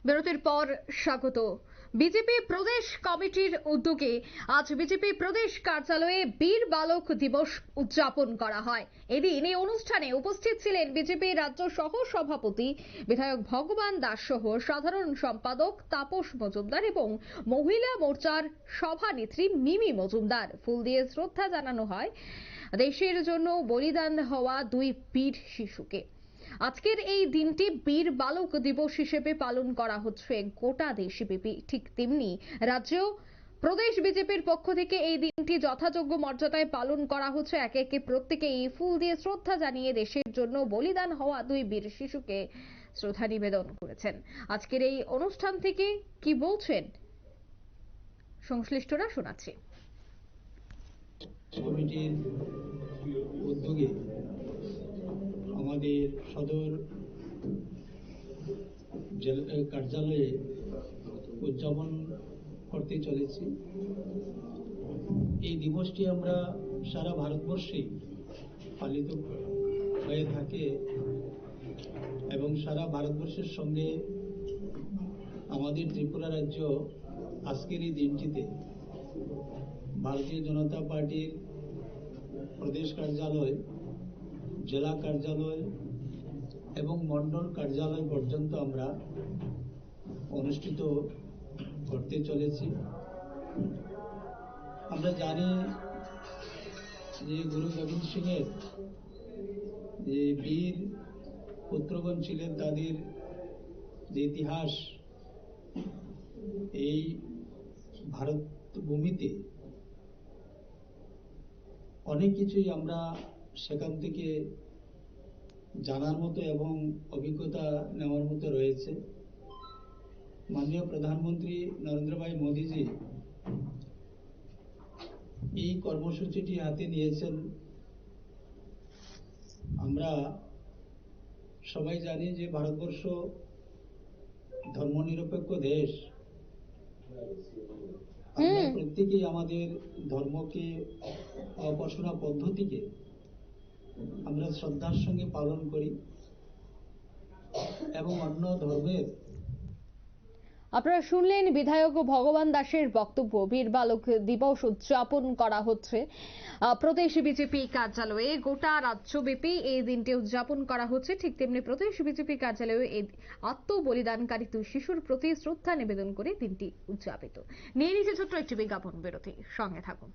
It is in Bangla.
বিরতির পর স্বাগত। বিজেপি প্রদেশ কমিটির উদ্যোগে আজ বিজেপি প্রদেশ কার্যালয়ে বীর বালক দিবস উদযাপন করা হয়। এদিন এই অনুষ্ঠানে উপস্থিত ছিলেন বিজেপি রাজ্য সহ সভাপতি বিধায়ক ভগবান দাস সহ সাধারণ সম্পাদক তাপস মজুমদার এবং মহিলা মোর্চার সভানেত্রী মিমি মজুমদার। ফুল দিয়ে শ্রদ্ধা জানানো হয় দেশের জন্য বলিদান হওয়া দুই বীর শিশুকে। আজকের এই দিনটি বীর বালক দিবস হিসেবে পালন করা হচ্ছে গোটা দেশব্যাপী। ঠিক তেমনি রাজ্যেও প্রদেশ বিজেপির পক্ষ থেকে এই দিনটি যথাযোগ্য মর্যাদায় পালন করা হচ্ছে। একে একে প্রত্যেকে এই ফুল দিয়ে শ্রদ্ধা জানিয়ে দেশের জন্য বলিদান হওয়া দুই বীর শিশুকে শ্রদ্ধা নিবেদন করেছেন। আজকের এই অনুষ্ঠান থেকে কি বলছেন সংশ্লিষ্টরা শোনাচ্ছি। কমিটির উদ্যোগে আমাদের সদর কার্যালয়ে উদযাপন করতে চলেছি। এই দিবসটি আমরা সারা ভারতবর্ষে পালিত হয়ে থাকে এবং সারা ভারতবর্ষের সঙ্গে আমাদের ত্রিপুরা রাজ্য আজকের এই দিনটিতে ভারতীয় জনতা পার্টির প্রদেশ কার্যালয়, জেলা কার্যালয় এবং মণ্ডল কার্যালয় পর্যন্ত আমরা অনুষ্ঠিত করতে চলেছি। আমরা জানি যে গুরু গোবিন্দ সিংয়ের যে বীর পুত্রগণ ছিলেন, তাদের যে ইতিহাস এই ভারত ভূমিতে অনেক কিছুই আমরা সেখান থেকে জানার মতো এবং অভিজ্ঞতা নেওয়ার মতো রয়েছে। মাননীয় প্রধানমন্ত্রী নরেন্দ্র ভাই মোদীজি এই কর্মসূচিটি হাতে নিয়েছেন। আমরা সবাই জানি যে ভারতবর্ষ ধর্মনিরপেক্ষ দেশ। আমরা প্রত্যেকেই আমাদের ধর্মকে, উপাসনা পদ্ধতিকে আমরা শ্রদ্ধার সঙ্গে পালন করি এবং অন্য ধর্মের। আপনারা শুনলেন বিধায়ক ভগবান দাসের বক্তব্য। বীর বালক দিবস উদযাপন করা হচ্ছে প্রদেশ বিজেপি কার্যালয়ে। গোটা রাজ্যব্যাপী এই দিনটি উদযাপন করা হচ্ছে। ঠিক তেমনি প্রদেশ বিজেপি কার্যালয়ে এই আত্মবলিদানকারী দুই শিশুর প্রতি শ্রদ্ধা নিবেদন করে দিনটি উদযাপিত। নিয়ে নিচ্ছে ছোট্ট একটি বিজ্ঞাপন বিরতি, সঙ্গে থাকুন।